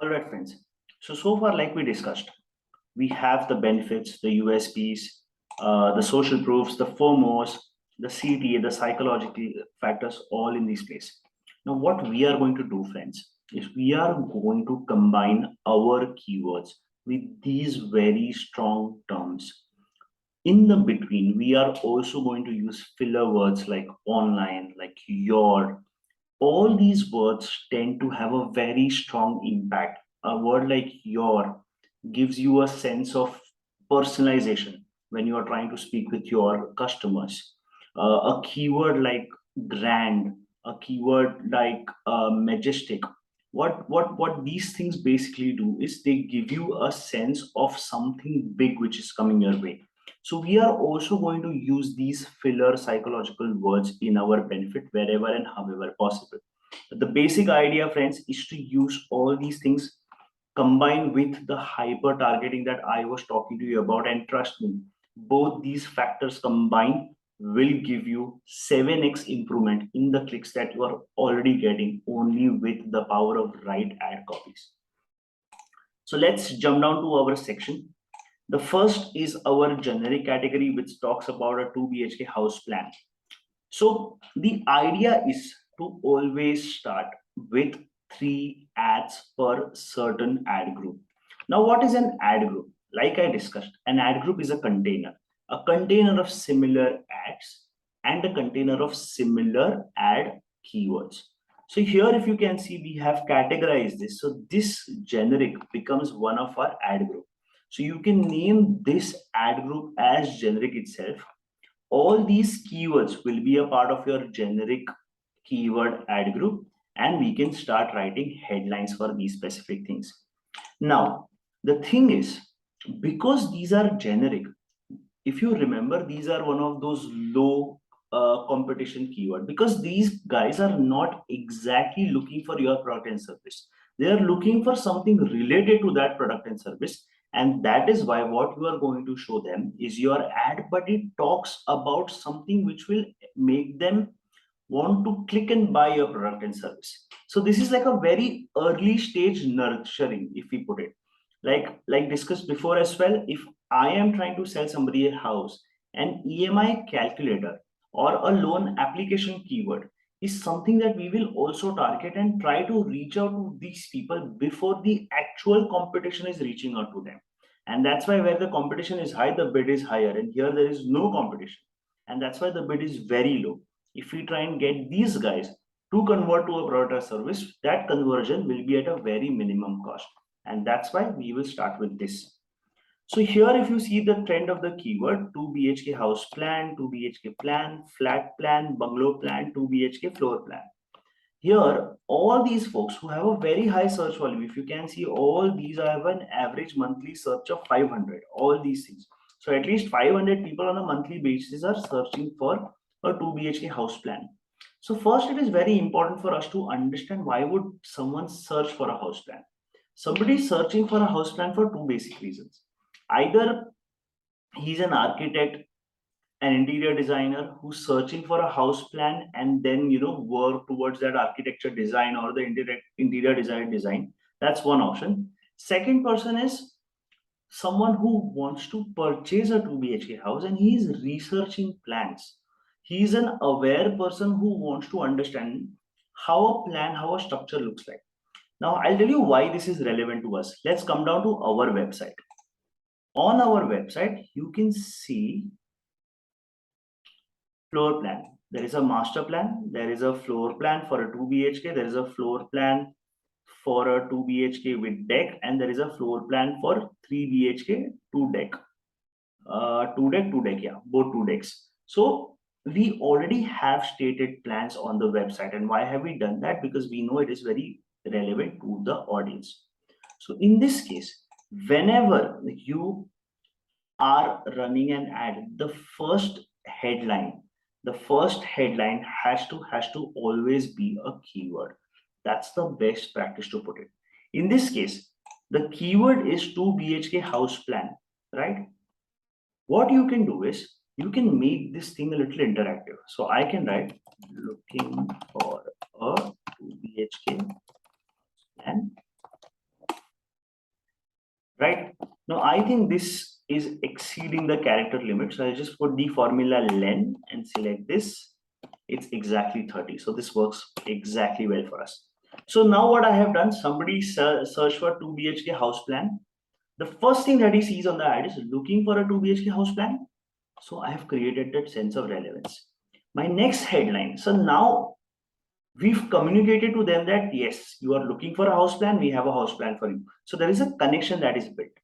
All right, friends. So far, like we discussed, we have the benefits, the USPs, the social proofs, the FOMOs, the CTA, the psychological factors, all in this place. Now, what we are going to do, friends, is we are going to combine our keywords with these very strong terms. In the between, we are also going to use filler words like online, like your. All these words tend to have a very strong impact. A word like your gives you a sense of personalization when you are trying to speak with your customers. A keyword like grand, a keyword like majestic. What these things basically do is they give you a sense of something big which is coming your way. So we are also going to use these filler psychological words in our benefit wherever and however possible. The basic idea, friends, is to use all these things combined with the hyper targeting that I was talking to you about. And trust me, both these factors combined will give you 7x improvement in the clicks that you are already getting only with the power of right ad copies. So let's jump down to our section. The first is our generic category, which talks about a 2 BHK house plan. So the idea is to always start with 3 ads per certain ad group. Now, what is an ad group? Like I discussed, an ad group is a container of similar ads and a container of similar ad keywords. So here, if you can see, we have categorized this. So this generic becomes one of our ad group. So you can name this ad group as generic itself. All these keywords will be a part of your generic keyword ad group, and we can start writing headlines for these specific things. Now, the thing is, because these are generic, if you remember, these are one of those low competition keyword, because these guys are not exactly looking for your product and service. They are looking for something related to that product and service. And that is why what you are going to show them is your ad, but it talks about something which will make them want to click and buy your product and service. So this is like a very early stage nurturing, if we put it. Like discussed before as well, if I am trying to sell somebody a house, an EMI calculator or a loan application keyword is something that we will also target and try to reach out to these people before the actual competition is reaching out to them. And that's why where the competition is high, the bid is higher. And here there is no competition. And that's why the bid is very low. If we try and get these guys to convert to a product or service, that conversion will be at a very minimum cost. And that's why we will start with this. So here, if you see the trend of the keyword, 2 BHK house plan, 2 BHK plan, flat plan, bungalow plan, 2 BHK floor plan. Here, all these folks who have a very high search volume, if you can see, all these have an average monthly search of 500, all these things. So at least 500 people on a monthly basis are searching for a 2 BHK house plan. So first, it is very important for us to understand why would someone search for a house plan. Somebody is searching for a house plan for two basic reasons. Either he's an architect, an interior designer who's searching for a house plan and then work towards that architecture design or the interior design. That's one option. Second person is someone who wants to purchase a 2 BHK house and he is researching plans. He is an aware person who wants to understand how a structure looks like. Now, I'll tell you why this is relevant to us. Let's come down to our website. On our website, you can see floor plan. There is a master plan. There is a floor plan for a 2 BHK. There is a floor plan for a 2 BHK with deck, and there is a floor plan for 3 BHK 2 deck. 2 deck, yeah, both 2 decks. So we already have stated plans on the website. And why have we done that? Because we know it is very relevant to the audience. So in this case, whenever you are running an ad, the first headline has to always be a keyword. That's the best practice to put it. In this case, the keyword is 2 BHK house plan, right? What you can do is you can make this thing a little interactive. So I can write looking for a 2 BHK plan right? Now I think this is exceeding the character limit, so I just put the formula len and select this. It's exactly 30, so this works exactly well for us. So now what I have done, somebody search for 2 BHK house plan. The first thing that he sees on the ad is looking for a 2 BHK house plan. So I have created that sense of relevance. My next headline, so now we've communicated to them that yes, you are looking for a house plan, we have a house plan for you. So there is a connection that is built.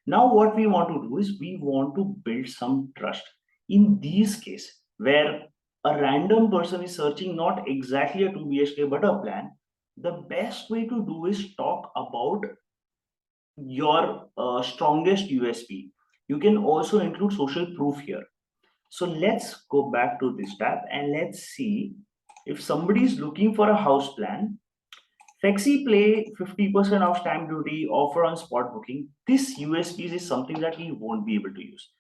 Now what we want to do is we want to build some trust. In these case, where a random person is searching not exactly a 2 BHK but a plan, the best way to do is talk about your strongest USP. You can also include social proof here. So let's go back to this tab and let's see if somebody is looking for a house plan. Flexi Play, 50% off stamp duty, offer on spot booking. This USPs is something that we won't be able to use.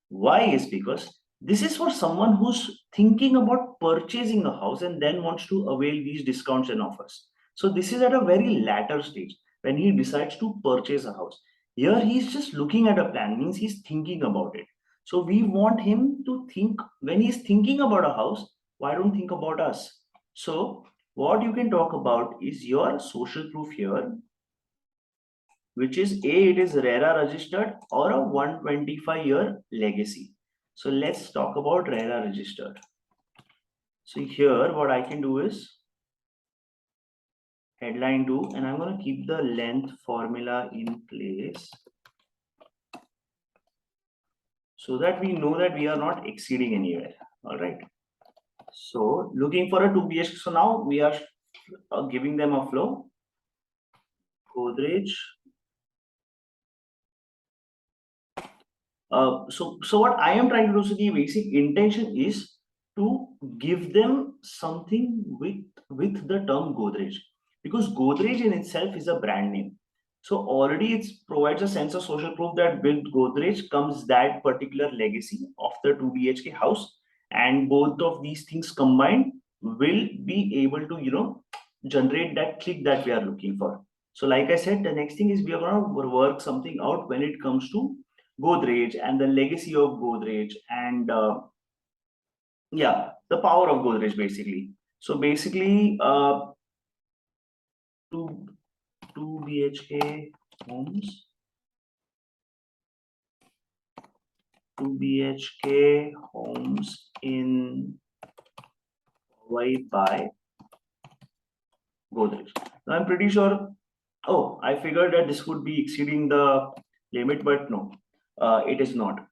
Why is because this is for someone who's thinking about purchasing a house and then wants to avail these discounts and offers. So this is at a very latter stage when he decides to purchase a house. Here he's just looking at a plan, means he's thinking about it. So we want him to think when he's thinking about a house, why don't think about us? So what you can talk about is your social proof here, which is it is RERA registered or a 125-year legacy. So let's talk about RERA registered. So here what I can do is headline 2, and I'm going to keep the length formula in place so that we know that we are not exceeding anywhere. All right. So looking for a 2 BHK. So now we are giving them a flow. Godrej. So what I am trying to do, so the basic intention is to give them something with the term Godrej, because Godrej in itself is a brand name. So already it provides a sense of social proof that with Godrej comes that particular legacy of the 2 BHK house, and both of these things combined will be able to generate that click that we are looking for. So like I said, the next thing is we are going to work something out when it comes to Godrej and the legacy of Godrej, and yeah, the power of Godrej basically. So basically, two 2 BHK homes, 2 BHK homes in Hawaii by Godrej. Now I'm pretty sure. Oh, I figured that this would be exceeding the limit, but no, it is not.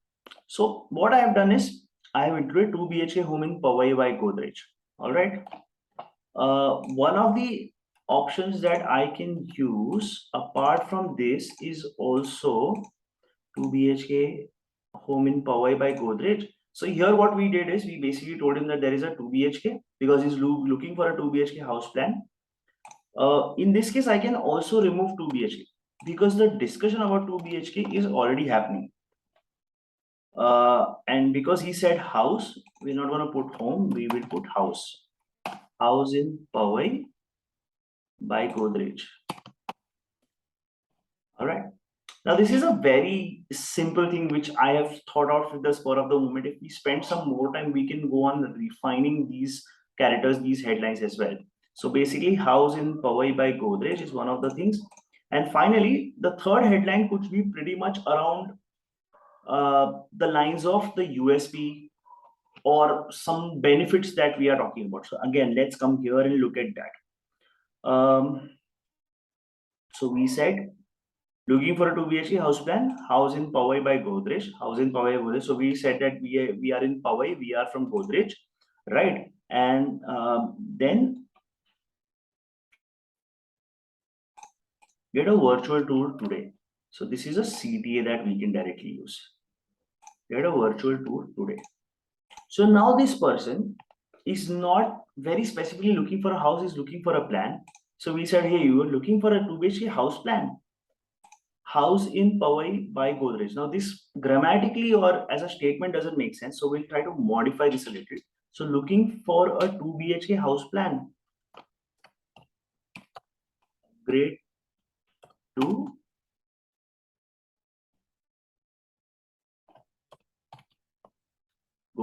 So what I have done is I have included 2 BHK home in Powai by Godrej. All right. One of the options that I can use apart from this is also 2 BHK home in Powai by Godrej. So here what we did is we basically told him that there is a 2 BHK because he's looking for a 2 BHK house plan. In this case, I can also remove 2 BHK because the discussion about 2 BHK is already happening. And because he said house, we're not going to put home, we will put house. House in Powai by Godrej. All right. Now, this is a very simple thing which I have thought out with the spur of the moment. If we spend some more time, we can go on refining these characters, these headlines as well. So basically, house in Powai by Godrej is one of the things. And finally, the third headline could be pretty much around the lines of the USP or some benefits that we are talking about. So again, let's come here and look at that. So we said looking for a 2 BHK house plan, house in Powai by Godrej, house in Powai by Godrej. So we said that we are in Powai, we are from Godrej, right? And then get a virtual tour today. So this is a CTA that we can directly use. Get a virtual tour today. So now this person is not very specifically looking for a house, is looking for a plan. So we said, hey, you are looking for a 2 BHK house plan. House in Powai by Godrej. Now this grammatically or as a statement doesn't make sense. So we'll try to modify this a little. So looking for a 2 BHK house plan. Grade 2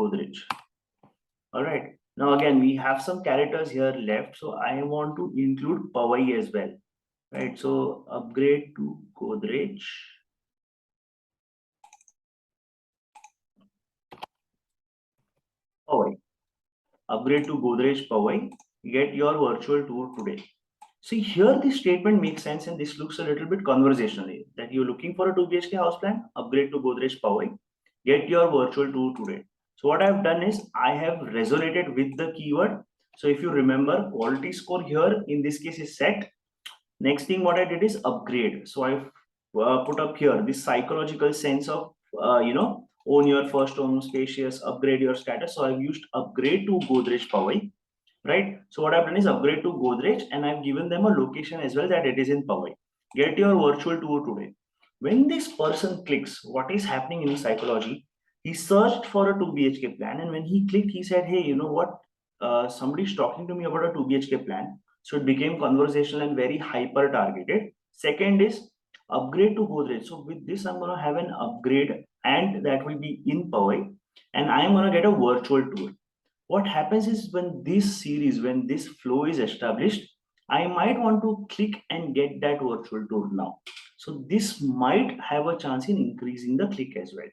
Godrej. All right. Now again, we have some characters here left. So I want to include Powai as well. Right. So upgrade to Godrej. Powai. Upgrade to Godrej Powai. Get your virtual tour today. See here, this statement makes sense, and this looks a little bit conversationally. That you're looking for a 2 BHK house plan, upgrade to Godrej Powai, get your virtual tour today. So what I've done is I have resonated with the keyword. So if you remember, quality score here in this case is set. Next thing what I did is upgrade. So I've put up here this psychological sense of own your first home, spacious, upgrade your status. So I've used upgrade to Godrej Powai, right? So what I've done is upgrade to Godrej, and I've given them a location as well, that it is in Powai. Get your virtual tour today. When this person clicks, what is happening in psychology? He searched for a 2 BHK plan, and when he clicked, he said, "Hey, you know what? Somebody's talking to me about a 2 BHK plan." So it became conversational and very hyper targeted. Second is upgrade to Godrej. So with this, I'm going to have an upgrade, and that will be in Powai, and I'm going to get a virtual tour. What happens is when this flow is established, I might want to click and get that virtual tour now. So this might have a chance in increasing the click as well,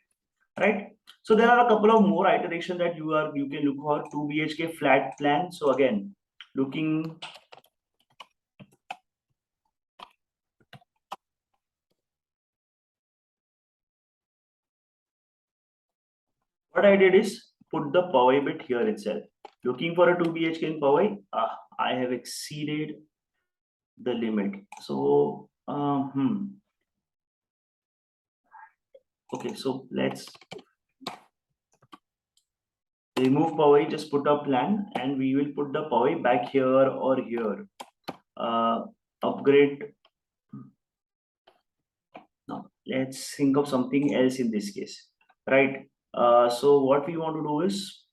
right? So there are a couple of more iterations that you can look for. 2 BHK flat plan. So again, looking what I did is put the Powai bit here itself. Looking for a 2 BHK in Powai, I have exceeded the limit. So okay, so let's remove Powai, just put a plan, and we will put the Powai back here or here. Upgrade. Now let's think of something else in this case, right? So what we want to do is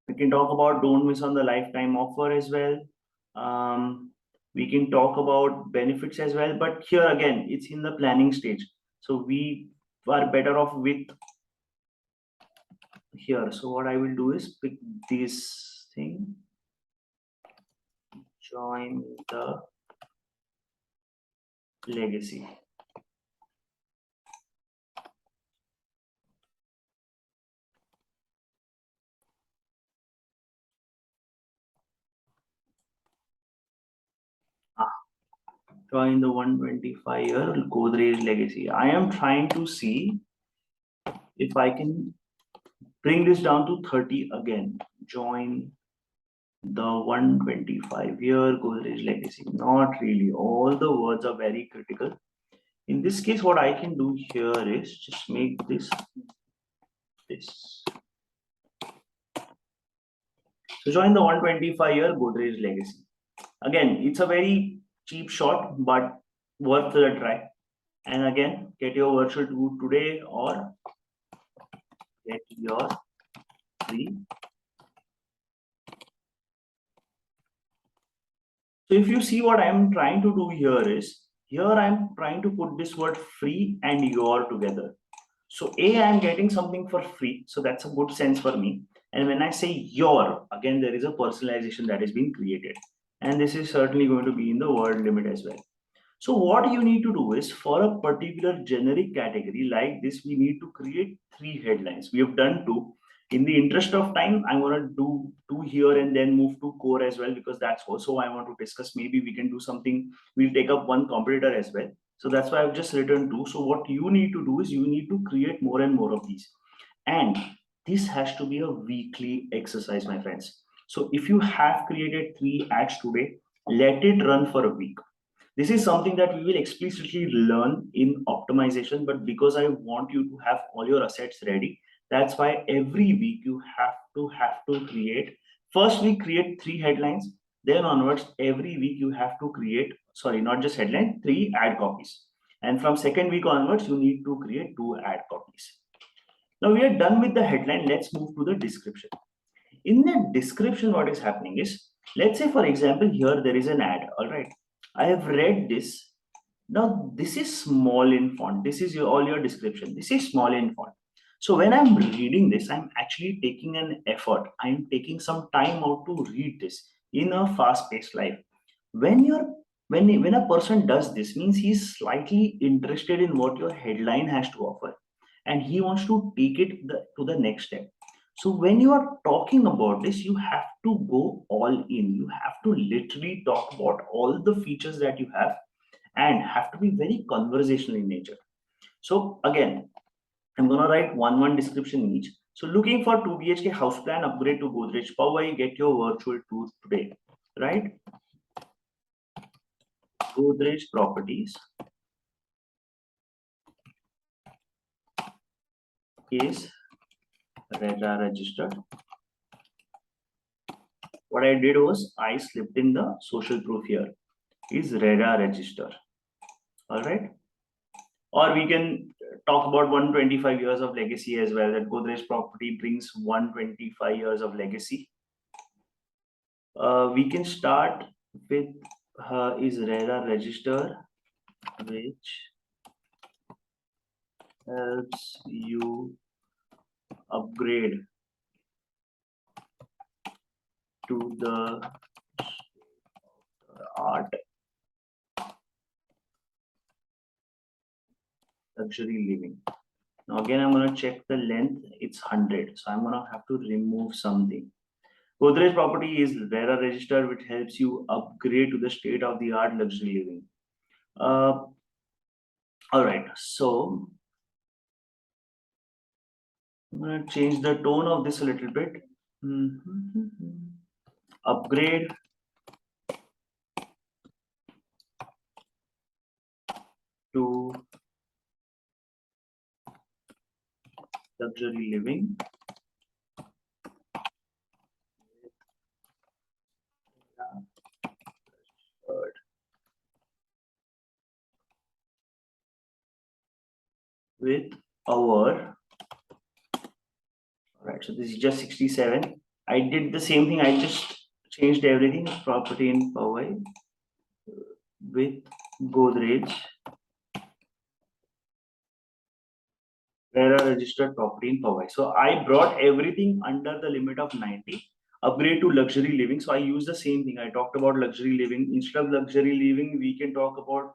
we can talk about don't miss on the lifetime offer as well. We can talk about benefits as well, but here again, it's in the planning stage. So we are better off with here. So what I will do is pick this thing, join the legacy. Join the 125-year Godrej legacy. I am trying to see if I can bring this down to 30 again. Join the 125-year Godrej legacy. Not really. All the words are very critical. In this case, what I can do here is just make this. So join the 125-year Godrej legacy. Again, it's a very cheap shot, but worth the try. And again, get your virtual tour today or get your free. So if you see what I'm trying to do here I'm trying to put this word free and your together. So I'm getting something for free. So that's a good sense for me. And when I say your, again, there is a personalization that is being created. And this is certainly going to be in the word limit as well. So what you need to do is for a particular generic category like this, we need to create 3 headlines. We have done 2. In the interest of time, I'm going to do 2 here and then move to core as well, because that's also I want to discuss. Maybe we can do something. We'll take up one competitor as well. So that's why I've just written 2. So what you need to do is you need to create more and more of these. And this has to be a weekly exercise, my friends. So if you have created 3 ads today, let it run for a week. This is something that we will explicitly learn in optimization, but because I want you to have all your assets ready, that's why every week you have to create. First week create 3 headlines, then onwards every week you have to create, sorry, not just headline, 3 ad copies. And from second week onwards, you need to create 2 ad copies. Now we are done with the headline. Let's move to the description. In the description, what is happening is, let's say for example, here there is an ad. All right. I have read this. Now this is small in font. This is all your description. This is small in font. So when I'm reading this, I'm actually taking an effort. I'm taking some time out to read this in a fast-paced life. When you're when a person does this, means he's slightly interested in what your headline has to offer, and he wants to take it to the next step. So when you are talking about this, you have to go all in. You have to literally talk about all the features that you have, and have to be very conversational in nature. So again, I'm gonna write one description each. So looking for 2 BHK house plan upgrade to Godrej Powai, get your virtual tour today. Right? Godrej Properties is RERA registered. What I did was I slipped in the social proof here. Is RERA registered. Alright. Or we can talk about 125 years of legacy as well. That Godrej property brings 125 years of legacy. We can start with is RERA registered, which helps you upgrade to the art luxury living. Now again, I'm going to check the length. It's 100. So I'm going to have to remove something. Godrej property is RERA registered, which helps you upgrade to the state of the art luxury living. All right. So I'm going to change the tone of this a little bit. Upgrade to luxury living with our, all right, so this is just 67. I did the same thing. I just changed everything. Property in Powai with Godrej RERA registered property in Powai. So I brought everything under the limit of 90. Upgrade to luxury living. So I use the same thing. I talked about luxury living. Instead of luxury living, we can talk about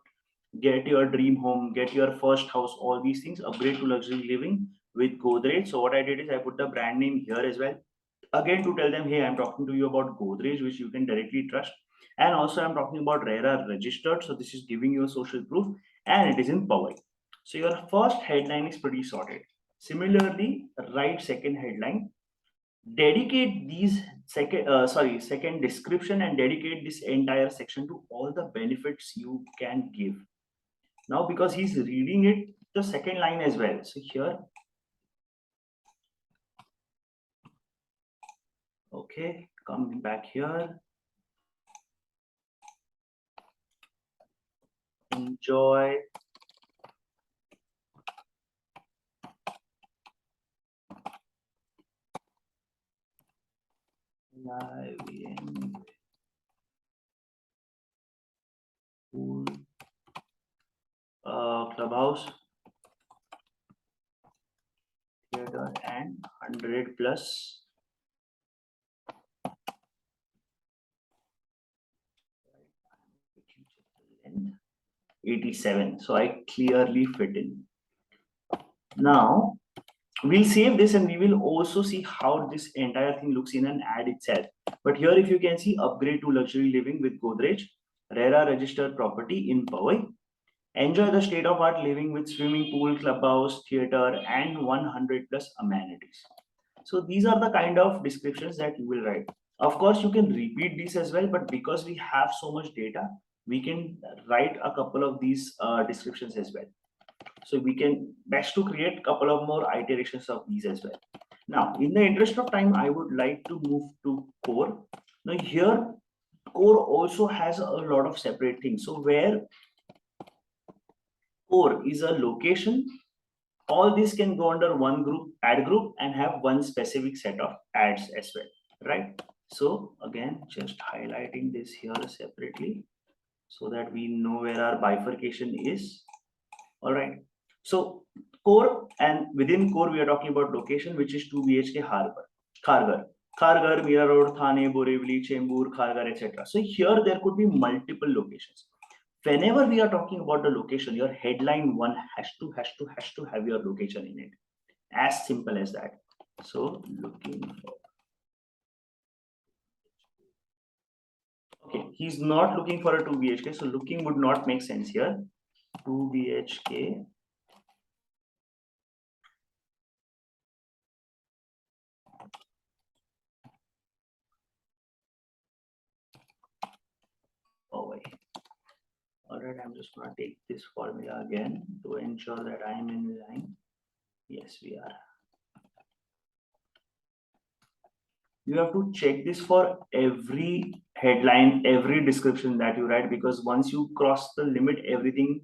get your dream home, get your first house, all these things. Upgrade to luxury living with Godrej. So what I did is I put the brand name here as well. Again, to tell them, hey, I'm talking to you about Godrej, which you can directly trust. And also I'm talking about RERA registered. So this is giving you a social proof, and it is in Powai. So your first headline is pretty sorted. Similarly, write second headline. Dedicate these second description, and dedicate this entire section to all the benefits you can give. Now, because he's reading it, the second line as well. So here, okay, coming back here. Enjoy live in pool clubhouse theater and 100 plus 87. So I clearly fit in. Now we'll save this, and we will also see how this entire thing looks in an ad itself. But here, if you can see, upgrade to luxury living with Godrej, RERA registered property in Powai. Enjoy the state of art living with swimming pool, clubhouse, theater, and 100 plus amenities. So these are the kind of descriptions that you will write. Of course, you can repeat these as well, but because we have so much data, we can write a couple of these descriptions as well. So we can best to create a couple of more iterations of these as well. Now, in the interest of time, I would like to move to core. Now here, core also has a lot of separate things. So where core is a location, all these can go under one group, ad group, and have one specific set of ads as well, right? So again, just highlighting this here separately so that we know where our bifurcation is. All right. So core, and within core we are talking about location, which is 2 BHK Kharghar, Mira Road, Thane, Borivali, Chembur, Kharghar, etc. So here there could be multiple locations. Whenever we are talking about the location, your headline one has to have your location in it. As simple as that. So looking for, okay, he's not looking for a 2 BHK, so looking would not make sense here. 2 BHK. Oh wait. Alright, I'm just gonna take this formula again to ensure that I am in line. Yes, we are. You have to check this for every headline, every description that you write, because once you cross the limit, everything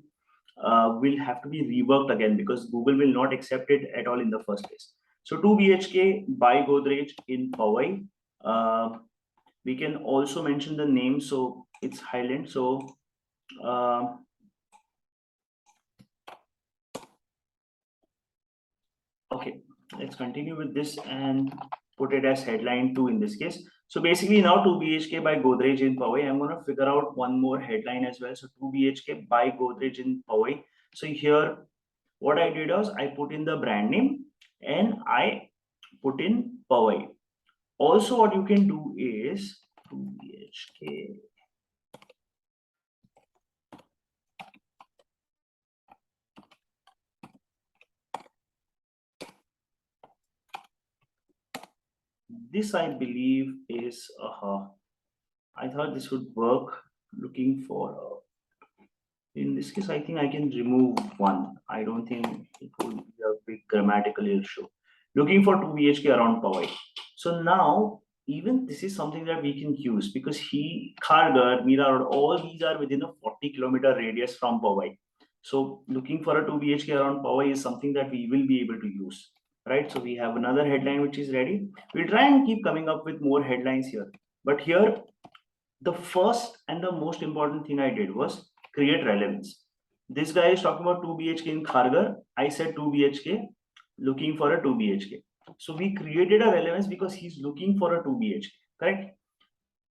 will have to be reworked again, because Google will not accept it at all in the first place. So 2 BHK by Godrej in Powai. We can also mention the name, so it's Highland. So uh, okay, let's continue with this and put it as headline 2 in this case. So basically now 2 BHK by Godrej in Powai. I'm going to figure out one more headline as well. So 2 BHK by Godrej in Powai. So here what I did was I put in the brand name and I put in Powai. Also what you can do is 2 BHK. This I believe is I thought this would work. Looking for in this case, I think I can remove one. I don't think it would be a big grammatical issue. Looking for 2 BHK around Powai. So now, even this is something that we can use, because Kharghar, Mira Road, all these are within a 40-kilometer radius from Powai. So looking for a 2 BHK around Powai is something that we will be able to use, right? So we have another headline which is ready. We'll try and keep coming up with more headlines here. But here, the first and the most important thing I did was create relevance. This guy is talking about 2 BHK in Kharghar. I said 2 BHK, looking for a 2 BHK. So we created a relevance because he's looking for a 2 BHK, correct?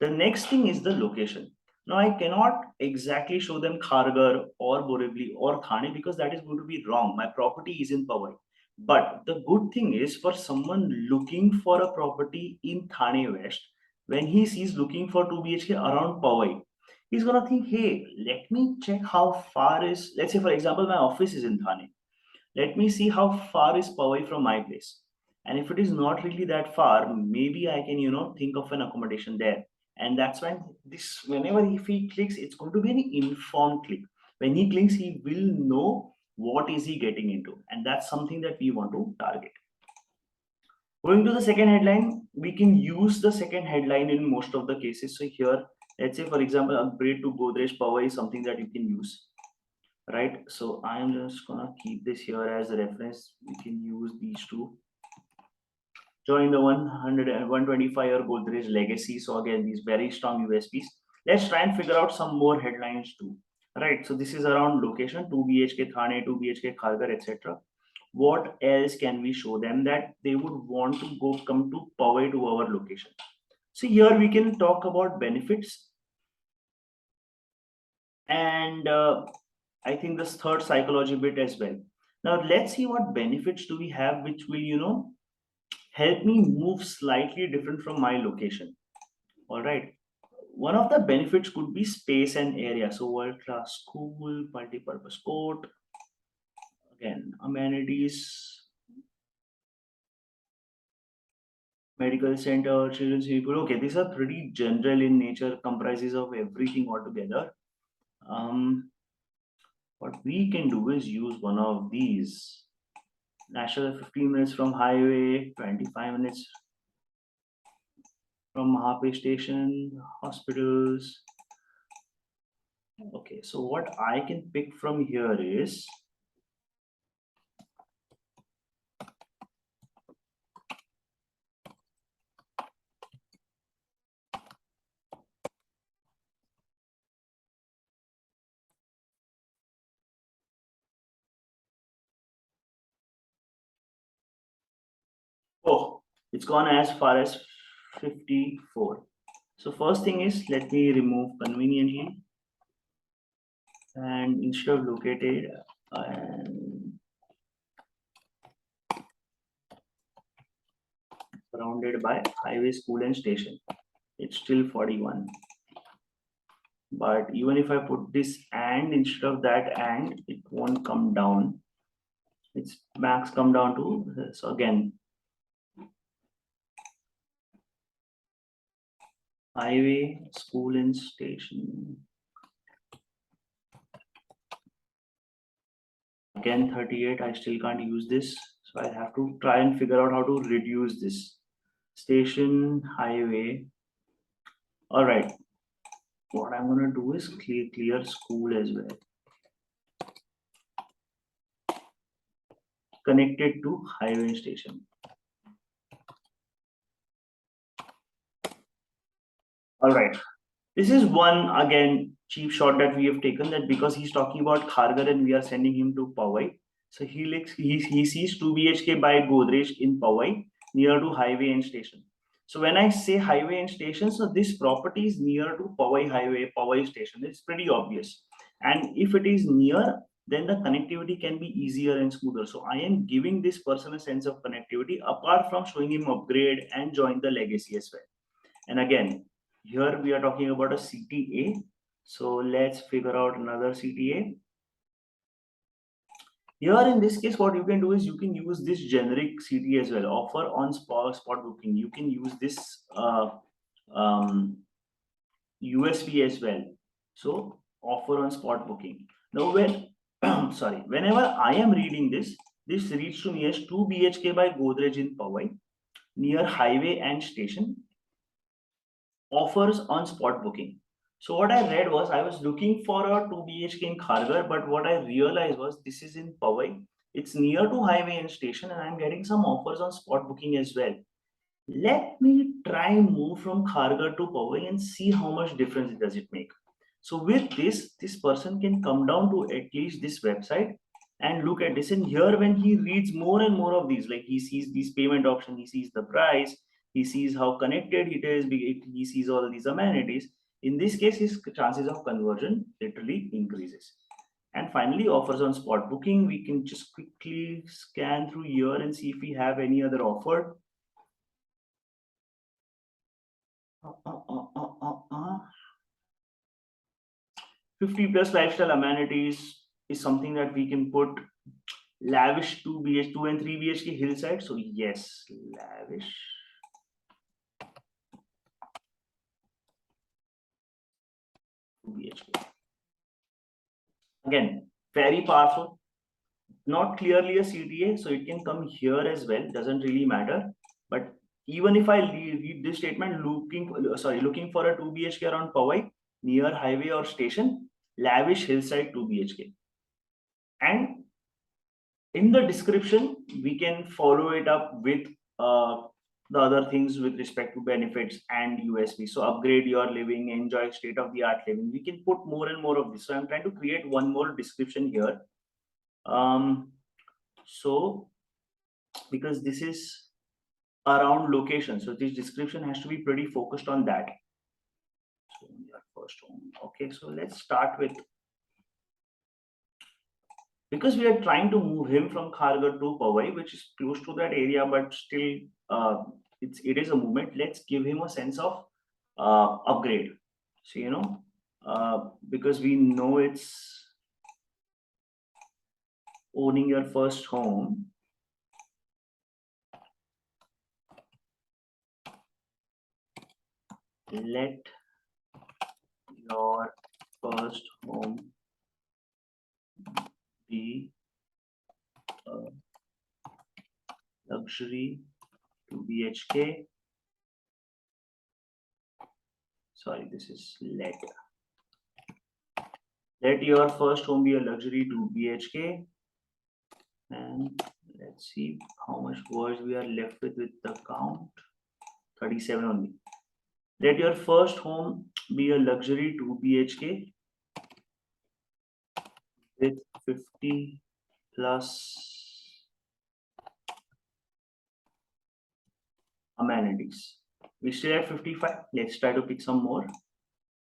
The next thing is the location. Now I cannot exactly show them Kharghar or Borivali or Thane, because that is going to be wrong. My property is in Powai. But the good thing is, for someone looking for a property in Thane West, when he sees looking for 2 BHK around Powai, he's gonna think, hey, let me check how far is, let's say for example, my office is in Thane. Let me see how far is Powai from my place. And if it is not really that far, maybe I can, think of an accommodation there. And that's when whenever if he clicks, it's going to be an informed click. When he clicks, he will know what is he getting into. And that's something that we want to target. Going to the second headline, we can use the second headline in most of the cases. So here, let's say for example, upgrade to Godrej Power is something that you can use, right? So I am just gonna keep this here as a reference. We can use these two. Join the 100 and 125-year Godrej legacy. So again, these very strong USPs. Let's try and figure out some more headlines too, right? So this is around location, 2 BHK Thane, 2 BHK Kharghar, etc. What else can we show them that they would want to come to Powai to our location? So here we can talk about benefits, and I think this third psychology bit as well. Now let's see what benefits do we have which will, help me move slightly different from my location. All right. One of the benefits could be space and area. So world-class school, multi-purpose court, again, amenities, medical center, children's people. Okay, these are pretty general in nature, comprises of everything altogether. What we can do is use one of these. National 15 minutes from highway, 25 minutes from Mahape station, hospitals. Okay, so what I can pick from here is Oh, it's gone as far as 54. So first thing is, let me remove conveniently, and instead of located and surrounded by highway, school and station, it's still 41. But even if I put this and instead of that and, it won't come down. Its max come down to this again. Highway, school and station. Again 38, I still can't use this. So I have to try and figure out how to reduce this. Station, highway. All right. What I'm gonna do is clear school as well. Connected to highway station. All right. This is one again cheap shot that we have taken, that because he's talking about Khargar and we are sending him to Powai. So he sees 2 BHK by Godrej in Powai near to highway and station. So when I say highway and station, so this property is near to Powai highway, Powai station. It's pretty obvious. And if it is near, then the connectivity can be easier and smoother. So I am giving this person a sense of connectivity apart from showing him upgrade and join the legacy as well. And again, here we are talking about a CTA. So let's figure out another CTA. Here in this case, what you can do is you can use this generic CTA as well. Offer on spot booking. You can use this USP as well. So offer on spot booking. Now when sorry, whenever I am reading this, this reads to me as 2 BHK by Godrej in Powai near highway and station. Offers on spot booking. So what I read was, I was looking for a 2 BHK in Khargar, but what I realized was this is in Powai. It's near to highway and station, and I'm getting some offers on spot booking as well. Let me try move from Khargar to Powai and see how much difference does it make. So with this person can come down to at least this website and look at this. And here, when he reads more and more of these, like he sees these payment options, he sees the price, he sees how connected it is, he sees all these amenities. In this case, his chances of conversion literally increases. And finally, offers on spot booking. We can just quickly scan through here and see if we have any other offer. 50 plus lifestyle amenities is something that we can put. Lavish 2 BH, 2 and 3 BHK hillside. So yes, lavish. BHK. Again, very powerful. Not clearly a CTA, so it can come here as well. Doesn't really matter. But even if I read this statement, looking for a 2 BHK around Powai near highway or station, lavish hillside 2 BHK. And in the description, we can follow it up with the other things with respect to benefits and USP. So upgrade your living, enjoy state of the art living. We can put more and more of this. So I'm trying to create one more description here. So because this is around location, so this description has to be pretty focused on that. So your first home. Okay, so let's start with, because we are trying to move him from Khargar to Powai, which is close to that area, but still it is a movement. Let's give him a sense of upgrade. So because we know it's owning your first home. Let your first home be a luxury 2 BHK. Sorry, this is let. Let your first home be a luxury 2 BHK. And let's see how much words we are left with the count. 37 only. Let your first home be a luxury 2 BHK with 50 plus amenities. We still have 55. Let's try to pick some more.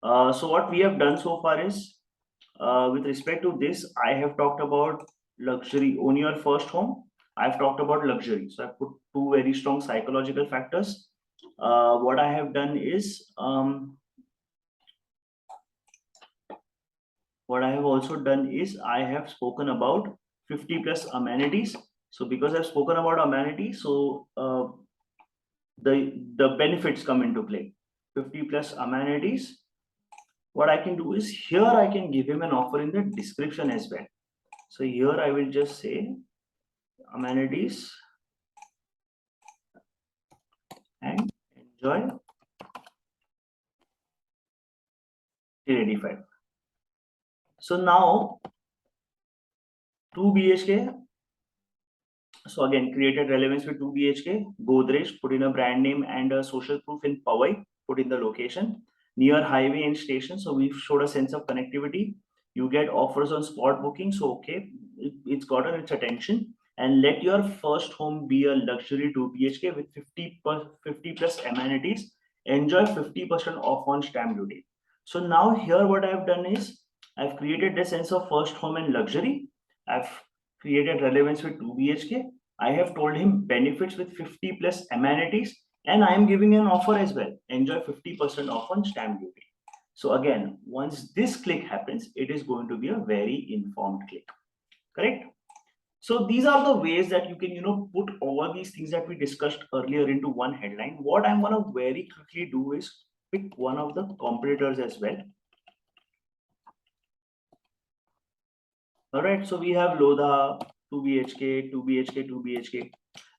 So what we have done so far is, with respect to this, I have talked about luxury. Own your first home. I've talked about luxury. So I put two very strong psychological factors. What I have done is, what I have also done is I have spoken about 50 plus amenities. So because I've spoken about amenities, so the benefits come into play. 50 plus amenities. What I can do is here I can give him an offer in the description as well. So here I will just say amenities and enjoy till 85. So now 2 BHK. So again, created relevance with 2 BHK. Godrej, put in a brand name and a social proof in Powai, put in the location. Near highway and station. So we've showed a sense of connectivity. You get offers on spot booking. So okay, it's gotten its attention. And let your first home be a luxury 2 BHK with 50 plus amenities. Enjoy 50% off on stamp duty. So now here what I've done is I've created the sense of first home and luxury. I've created relevance with 2 BHK. I have told him benefits with 50 plus amenities, and I am giving an offer as well. Enjoy 50% off on stamp duty. So again, once this click happens, it is going to be a very informed click. Correct? So these are the ways that you can, put all these things that we discussed earlier into one headline. What I'm going to very quickly do is pick one of the competitors as well. All right, so we have Lodha, 2 BHK, 2 BHK, 2 BHK.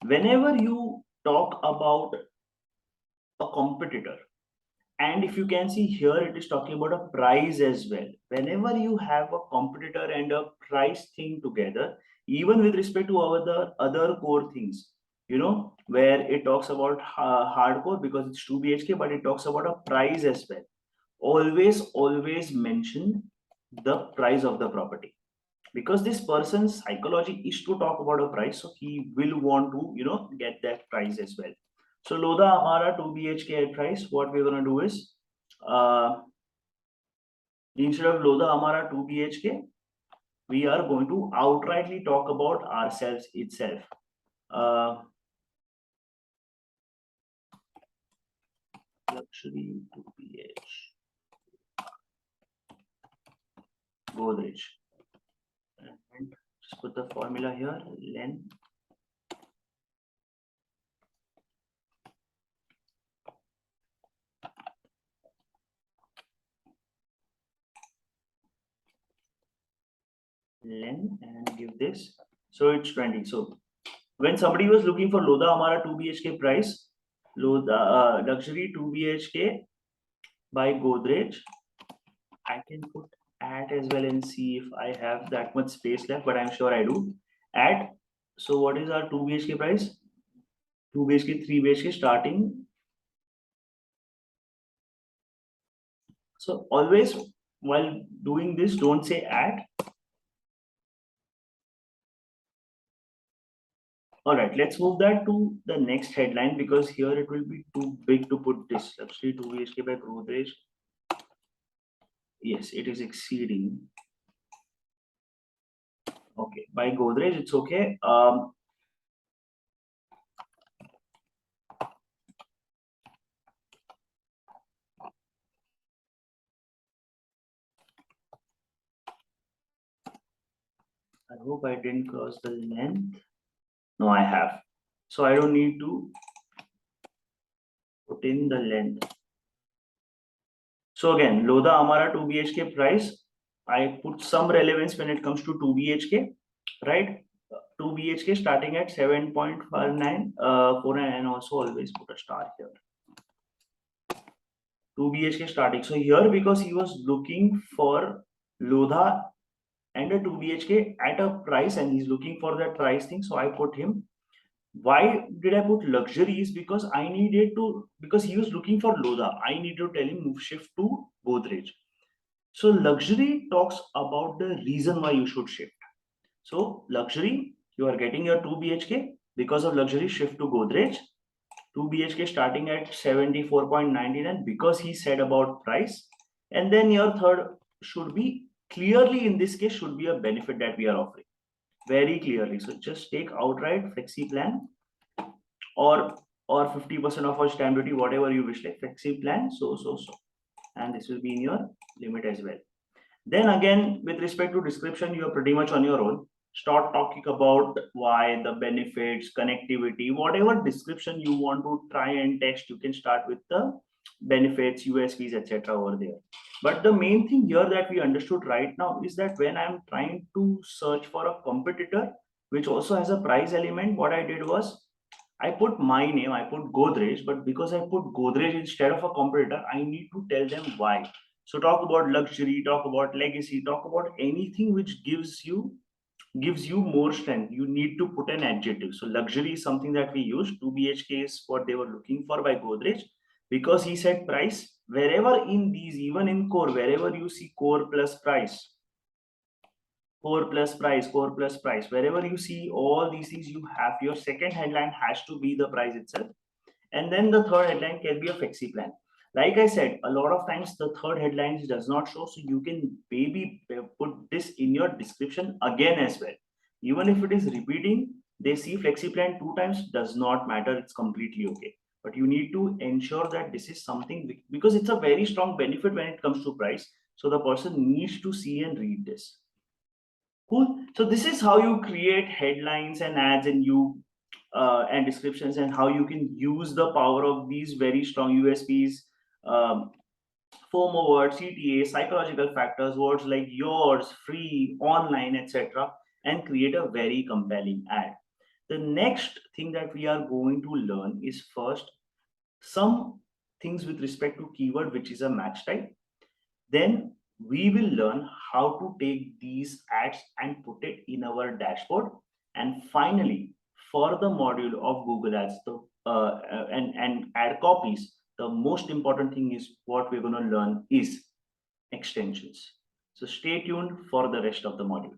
Whenever you talk about a competitor, and if you can see here, it is talking about a price as well. Whenever you have a competitor and a price thing together, even with respect to our other core things, where it talks about hardcore because it's 2 BHK, but it talks about a price as well. Always mention the price of the property, because this person's psychology is to talk about a price, so he will want to get that price as well. So Lodha Amara 2 BHK price, what we're going to do is, instead of Lodha Amara 2 BHK, we are going to outrightly talk about ourselves itself. Luxury 2 BH Godrej, and just put the formula here, len and give this. So it's 20. So when somebody was looking for Lodha Amara 2 BHK price, Lodha luxury 2 BHK by Godrej, I can put at as well and see if I have that much space left, but I'm sure I do. At, so what is our 2 BHK price? 2 BHK, 3 BHK starting. So always while doing this, don't say at. All right, let's move that to the next headline, because here it will be too big to put this. Luxury 2 BHK by Godrej. Yes, it is exceeding. Okay, by Godrej, it's okay. I hope I didn't cross the length. No, I have. So I don't need to put in the length. So again, Lodha Amara 2 BHK price, I put some relevance when it comes to 2 BHK, right? 2 BHK starting at 7.49, and also always put a star here. 2 BHK starting. So here, because he was looking for Lodha and a 2 BHK at a price, and he's looking for that price thing, so I put him. Why did I put luxuries? Because I needed to, because he was looking for Lodha, I need to tell him move shift to Godrej. So luxury talks about the reason why you should shift. So luxury, you are getting your 2 BHK, because of luxury shift to Godrej. 2 BHK starting at 74.99 because he said about price. And then your third should be clearly, in this case, should be a benefit that we are offering very clearly. So just take outright flexi plan, or 50% of our stamp duty, whatever you wish, like flexi plan, so, and this will be in your limit as well. Then again, with respect to description, you are pretty much on your own. Start talking about why, the benefits, connectivity, whatever description you want to try and text, you can start with the benefits, USPs, etc. over there. But the main thing here that we understood right now is that when I'm trying to search for a competitor, which also has a price element, what I did was I put my name, I put Godrej, but because I put Godrej instead of a competitor, I need to tell them why. So talk about luxury, talk about legacy, talk about anything which gives you more strength. You need to put an adjective. So luxury is something that we use. 2 BHK is what they were looking for by Godrej, because he said price. Wherever in these, even in core, wherever you see core plus price, core plus price, core plus price, wherever you see all these things, you have your second headline has to be the price itself, and then the third headline can be a flexi plan. Like I said, a lot of times the third headline does not show, so you can maybe put this in your description again as well. Even if it is repeating, they see flexi plan 2 times, does not matter, it's completely okay. But you need to ensure that this is something, because it's a very strong benefit when it comes to price, so the person needs to see and read this. Cool. So this is how you create headlines and ads and and descriptions, and how you can use the power of these very strong USPs, um, FOMO words, CTA, psychological factors, words like yours, free, online, etc., and create a very compelling ad. The next thing that we are going to learn is first some things with respect to keyword, which is a match type. Then we will learn how to take these ads and put it in our dashboard. And finally, for the module of Google Ads, and ad copies, the most important thing is what we're going to learn is extensions. So stay tuned for the rest of the module.